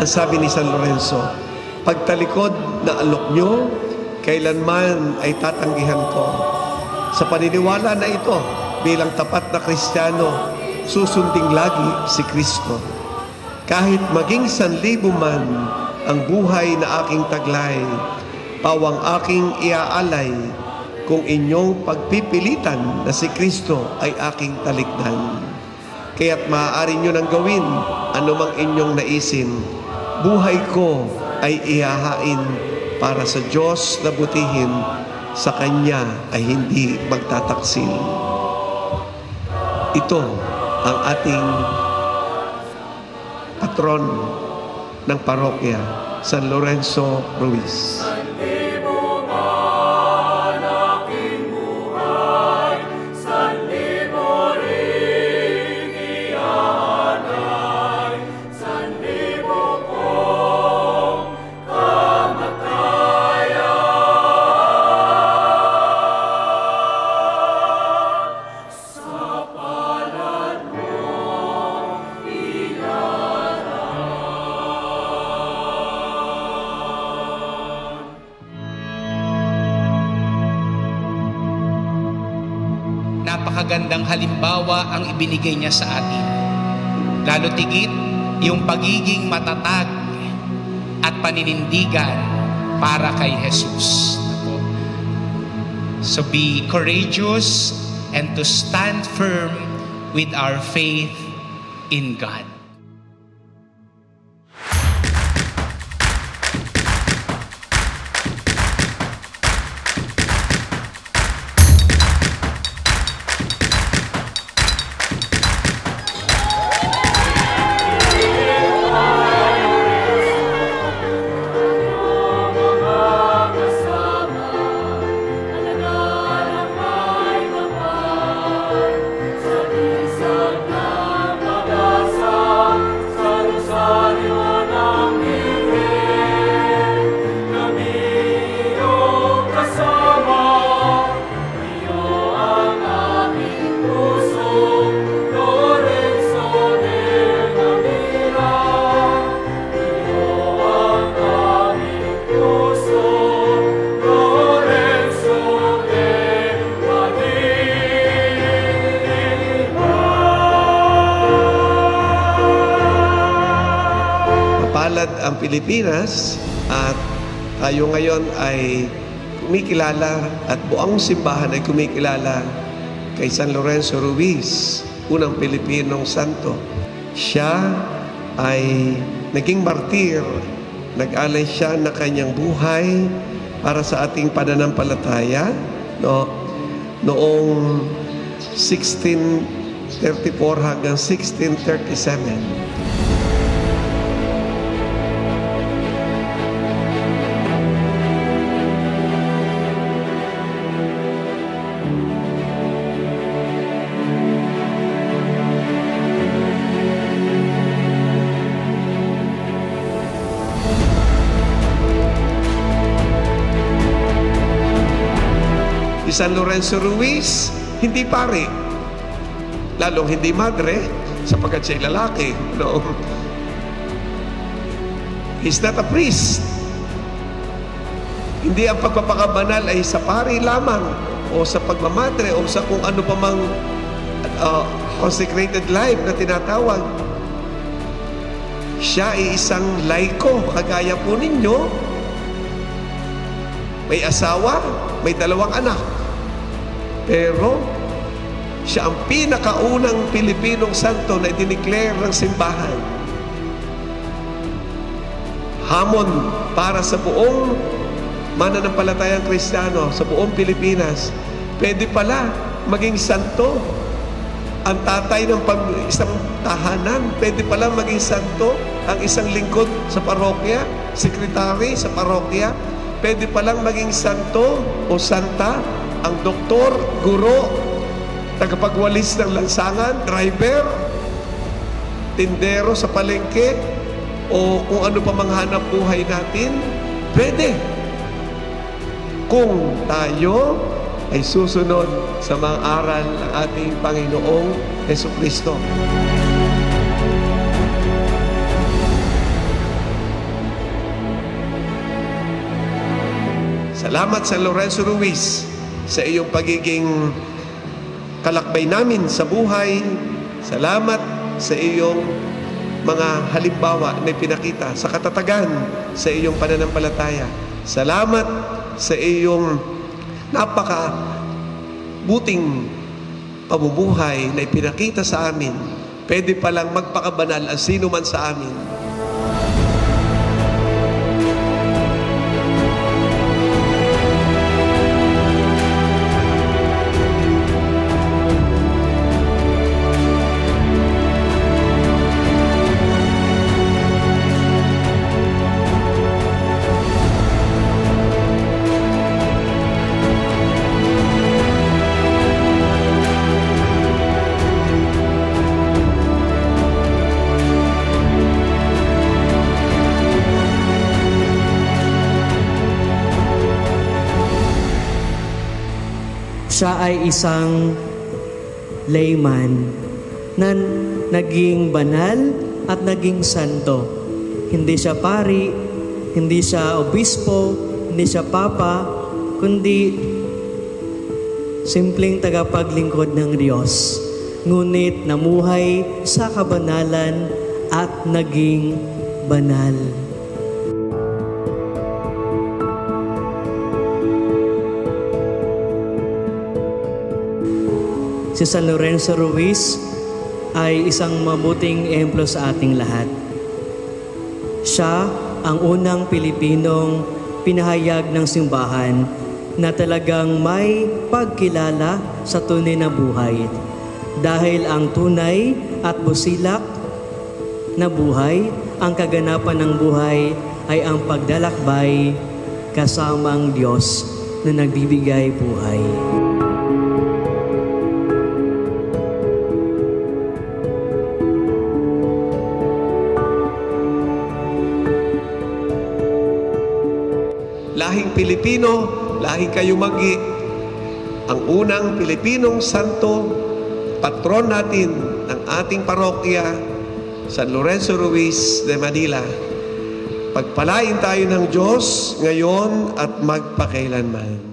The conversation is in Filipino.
Ang sabi ni San Lorenzo, pagtalikod na alok nyo, kailanman ay tatanggihan ko. Sa paniniwala na ito, bilang tapat na Kristiyano, susunding lagi si Kristo. Kahit maging 1,000 man ang buhay na aking taglay, pawang aking iaalay, kung inyong pagpipilitan na si Kristo ay aking talikdan. Kaya't maaari nyo nang gawin anumang inyong naisin. Buhay ko ay ihahain para sa Diyos na butihin, sa Kanya ay hindi magtataksil. Ito ang ating patron ng parokya, San Lorenzo Ruiz. Napakagandang halimbawa ang ibinigay niya sa atin. Lalo tigit yung pagiging matatag at paninindigan para kay Jesus. So be courageous and to stand firm with our faith in God. Ang Pilipinas at tayo ngayon ay kumikilala at buong simbahan ay kumikilala kay San Lorenzo Ruiz, unang Pilipinong santo. Siya ay naging martir, nag-alay siya ng kanyang buhay para sa ating pananampalataya noong 1634 hanggang 1637. Si San Lorenzo Ruiz, hindi pare, lalong hindi madre, sapagkat siya'y lalaki. No? He's not a priest. Hindi ang pagpapakabanal ay sa pari lamang, o sa pagmamadre, o sa kung ano pa mang consecrated life na tinatawag. Siya ay isang laiko, kagaya po ninyo. May asawa, may 2 anak. Pero, siya ang pinakaunang Pilipinong santo na idineclare ng simbahan. Hamon para sa buong mananampalatayang Kristiyano, sa buong Pilipinas. Pwede pala maging santo. Ang tatay ng isang tahanan, pwede pala maging santo. Ang isang lingkod sa parokya, sekretary sa parokya, pwede palang maging santo o santa. Ang doktor, guro, tagapagwalis ng lansangan, driver, tindero sa palengke, o kung ano pa mang hanap buhay natin, pwede. Kung tayo ay susunod sa mga aral ng ating Panginoong Jesucristo. Salamat San Lorenzo Ruiz sa iyong pagiging kalakbay namin sa buhay. Salamat sa iyong mga halimbawa na pinakita sa katatagan sa iyong pananampalataya. Salamat sa iyong buting pamumuhay na ipinakita sa amin. Pwede palang magpakabanal ang sino man sa amin. Siya ay isang layman na naging banal at naging santo. Hindi siya pari, hindi siya obispo, hindi siya papa, kundi simpleng tagapaglingkod ng Diyos. Ngunit namuhay sa kabanalan at naging banal. Si San Lorenzo Ruiz ay isang mabuting ehemplo sa ating lahat. Siya ang unang Pilipinong pinahayag ng simbahan na talagang may pagkilala sa tunay na buhay. Dahil ang tunay at busilak na buhay, ang kaganapan ng buhay ay ang paglalakbay kasamang Diyos na nagbibigay buhay. Lahing Pilipino, lahing kayumanggi, ang unang Pilipinong santo, patron natin ng ating parokya, San Lorenzo Ruiz de Manila. Pagpalain tayo ng Diyos ngayon at magpakailanman.